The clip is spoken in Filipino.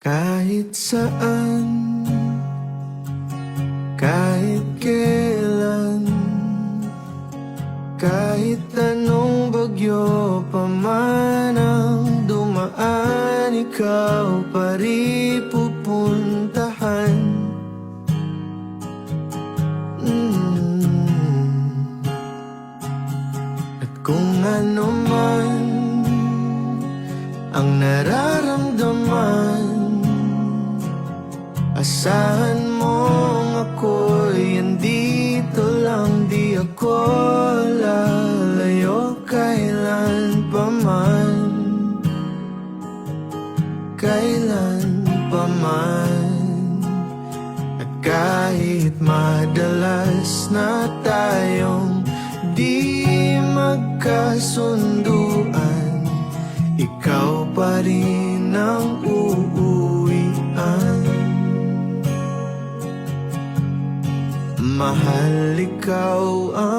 Kahit saan, kahit kailan, kahit anong bagyo pa man ang dumaan, ikaw pa rin pupuntahan. At kung ano man ang nararamdaman, asahan mong ako'y andito lang, di ako lalayo kailan pa man, kailan pa man. At kahit madalas na tayong di magkasunduan, ikaw pa rin ang uuwian. Mahal, ikaw ang